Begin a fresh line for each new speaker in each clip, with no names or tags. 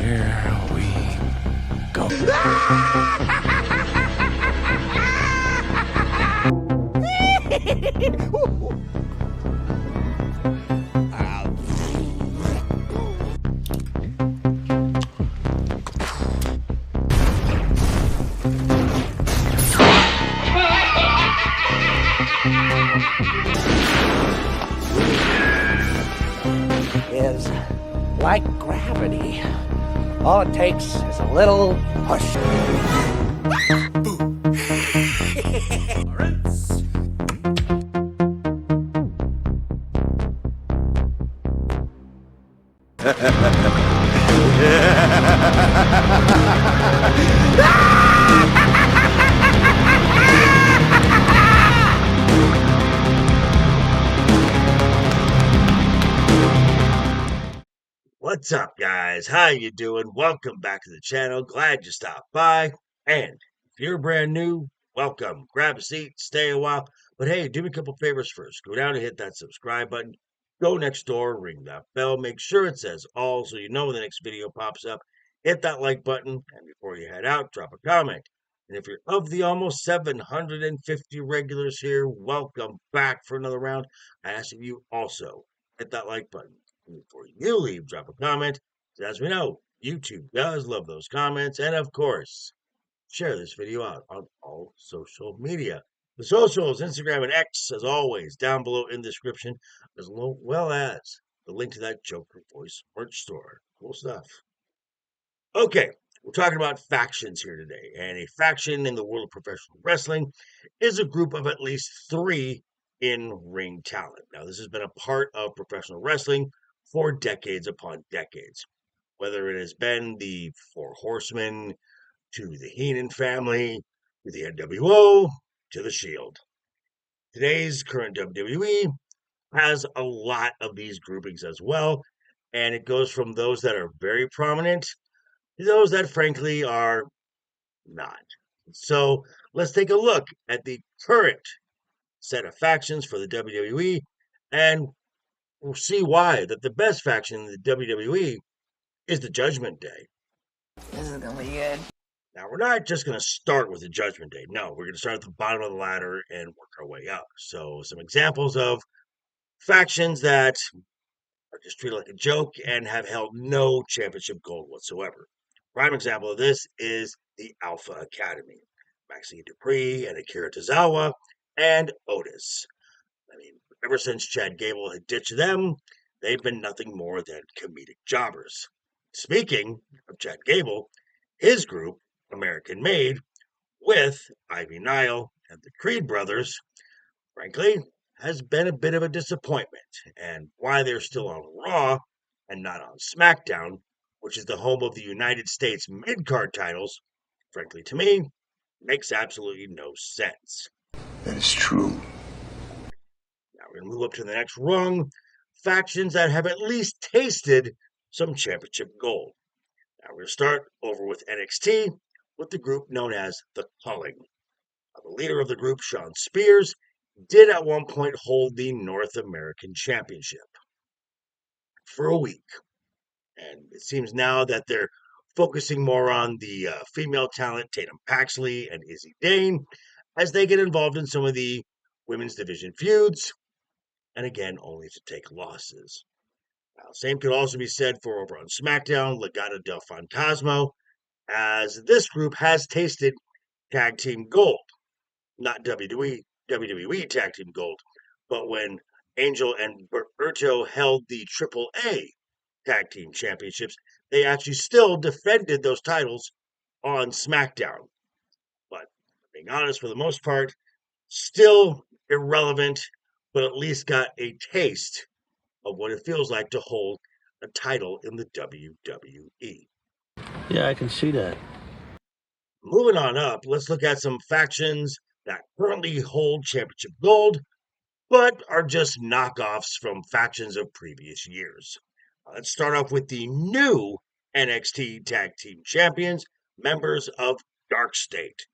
Here we go.
Is like gravity. All it takes is a little push.
What's up, guys? How you doing? Welcome back to the channel. Glad you stopped by. And if you're brand new, welcome. Grab a seat, stay a while. But hey, do me a couple favors first. Go down and hit that subscribe button. Go next door, ring that bell. Make sure it says all so you know when the next video pops up. Hit that like button. And before you head out, drop a comment. And if you're of the almost 750 regulars here, welcome back for another round. I ask that you also hit that like button. Before you leave, drop a comment. As we know, YouTube does love those comments. And of course, share this video out on all social media. The socials, Instagram and X, as always, down below in the description, as well as the link to that Joker Voice merch store. Cool stuff. Okay, we're talking about factions here today. And a faction in the world of professional wrestling is a group of at least 3 in-ring talent. Now, this has been a part of professional wrestling for decades upon decades, whether it has been the Four Horsemen, to the Heenan family, to the NWO, to the Shield. Today's current WWE has a lot of these groupings as well, and it goes from those that are very prominent to those that frankly are not. So let's take a look at the current set of factions for the WWE, and we'll see why that the best faction in the WWE is the Judgment Day.
This is gonna be good.
Now, we're not just going to start with the Judgment Day. No, we're going to start at the bottom of the ladder and work our way up. So, some examples of factions that are just treated like a joke and have held no championship gold whatsoever. Prime example of this is the Alpha Academy. Maxine Dupree and Akira Tozawa and Otis. I mean, ever since Chad Gable had ditched them, they've been nothing more than comedic jobbers. Speaking of Chad Gable, his group, American Made, with Ivy Nile and the Creed brothers, frankly, has been a bit of a disappointment. And why they're still on Raw and not on SmackDown, which is the home of the United States mid-card titles, frankly, to me, makes absolutely no sense.
That is true.
Now we're going to move up to the next rung, factions that have at least tasted some championship gold. Now we're going to start over with NXT, with the group known as The Culling. The leader of the group, Sean Spears, did at one point hold the North American Championship for a week. And it seems now that they're focusing more on the female talent, Tatum Paxley and Izzy Dane, as they get involved in some of the women's division feuds, and again, only to take losses. Now, same could also be said for over on SmackDown, Legado del Fantasma, as this group has tasted tag team gold. Not WWE tag team gold, but when Angel and Berto held the AAA tag team championships, they actually still defended those titles on SmackDown. But being honest, for the most part, still irrelevant, but at least got a taste of what it feels like to hold a title in the WWE.
Yeah, I can see that.
Moving on up, let's look at some factions that currently hold championship gold, but are just knockoffs from factions of previous years. Let's start off with the new NXT Tag Team Champions, members of Dark State.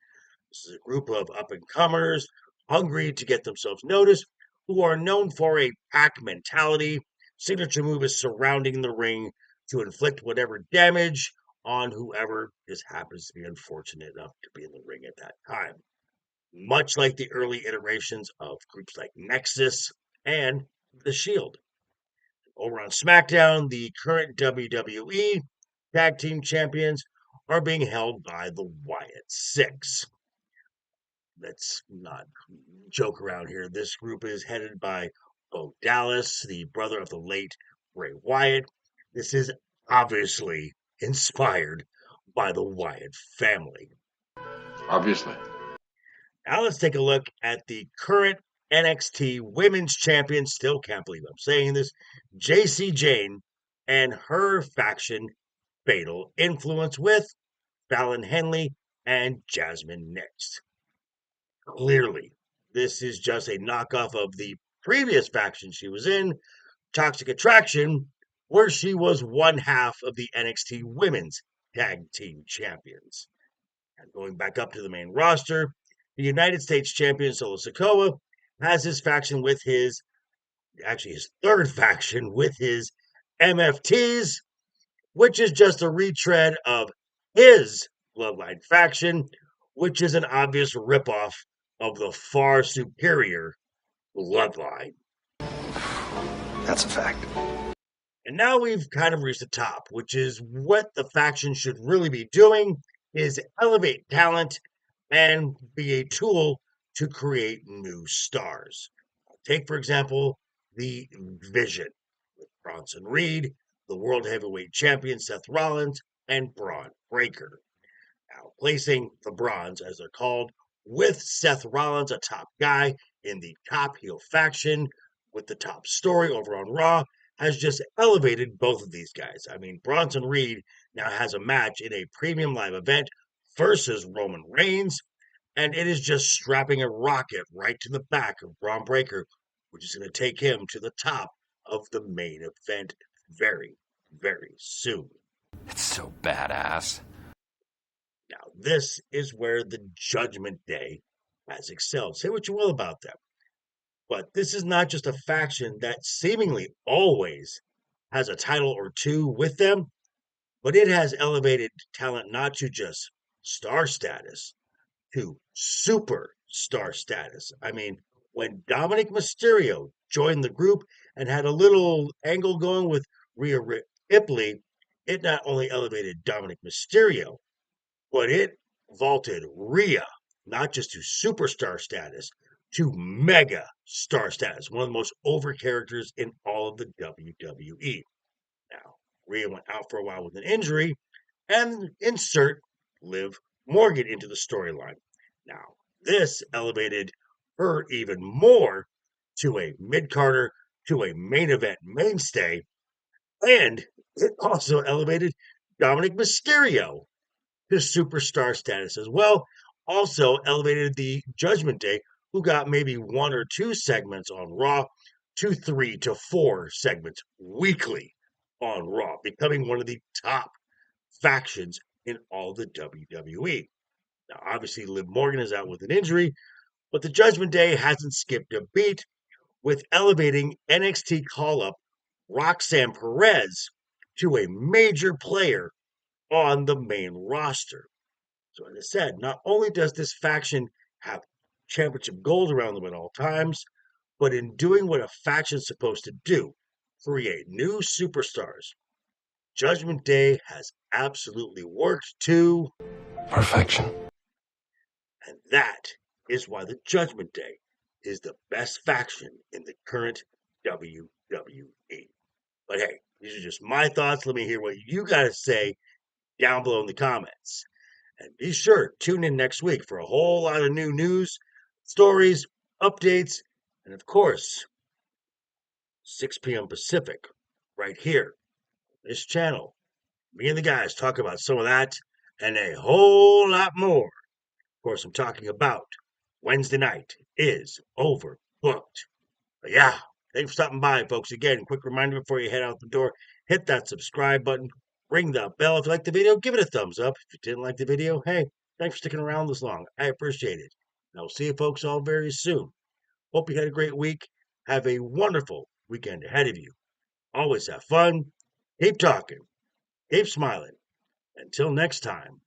This is a group of up-and-comers, hungry to get themselves noticed, who are known for a pack mentality. Signature move is surrounding the ring to inflict whatever damage on whoever just happens to be unfortunate enough to be in the ring at that time. Much like the early iterations of groups like Nexus and The Shield. Over on SmackDown, the current WWE Tag Team Champions are being held by the Wyatt Six. Let's not joke around here. This group is headed by Bo Dallas, the brother of the late Bray Wyatt. This is obviously inspired by the Wyatt family.
Obviously.
Now let's take a look at the current NXT Women's Champion. Still can't believe I'm saying this. JC Jane and her faction Fatal Influence with Fallon Henley and Jasmine Next. Clearly, this is just a knockoff of the previous faction she was in, Toxic Attraction, where she was one half of the NXT Women's Tag Team Champions. And going back up to the main roster, the United States champion Solo Sikoa has his faction with his third faction with his MFTs, which is just a retread of his Bloodline faction, which is an obvious ripoff of the far superior Bloodline.
That's a fact.
And now we've kind of reached the top, which is what the faction should really be doing, is elevate talent and be a tool to create new stars. Take, for example, the Vision with Bronson Reed, the World Heavyweight Champion Seth Rollins, and Braun Breaker. Now, placing the Bronze, as they're called, with Seth Rollins, a top guy in the top heel faction, with the top story over on Raw, has just elevated both of these guys. I mean, Bronson Reed now has a match in a premium live event versus Roman Reigns, and it is just strapping a rocket right to the back of Braun Breaker, which is going to take him to the top of the main event very, very soon.
It's so badass.
Now, this is where the Judgment Day has excelled. Say what you will about them, but this is not just a faction that seemingly always has a title or two with them, but it has elevated talent not to just star status, to superstar status. I mean, when Dominic Mysterio joined the group and had a little angle going with Rhea Ripley, it not only elevated Dominic Mysterio, but it vaulted Rhea not just to superstar status, to mega star status, one of the most over characters in all of the WWE. Now, Rhea went out for a while with an injury, and insert Liv Morgan into the storyline. Now, this elevated her even more to a mid-carder, to a main event mainstay, and it also elevated Dominic Mysterio to superstar status as well. Also elevated the Judgment Day, who got maybe 1 or 2 segments on Raw, to 3 to 4 segments weekly on Raw, becoming one of the top factions in all the WWE. Now, obviously, Liv Morgan is out with an injury, but the Judgment Day hasn't skipped a beat with elevating NXT call-up Roxanne Perez to a major player on the main roster. So, as I said, not only does this faction have championship gold around them at all times, but in doing what a faction's supposed to do, create new superstars, Judgment Day has absolutely worked to
Perfection.
and that is why the Judgment Day is the best faction in the current WWE. But hey, these are just my thoughts. Let me hear what you got to say down below in the comments. And be sure, tune in next week for a whole lot of new news, stories, updates, and of course, 6 p.m. Pacific, right here, this channel. Me and the guys talk about some of that and a whole lot more. Of course, I'm talking about Wednesday night is overbooked. But yeah, thanks for stopping by, folks. Again, quick reminder before you head out the door, hit that subscribe button, ring the bell. If you like the video, give it a thumbs up. If you didn't like the video, hey, thanks for sticking around this long. I appreciate it. And I'll see you folks all very soon. Hope you had a great week. Have a wonderful weekend ahead of you. Always have fun. Keep talking. Keep smiling. Until next time.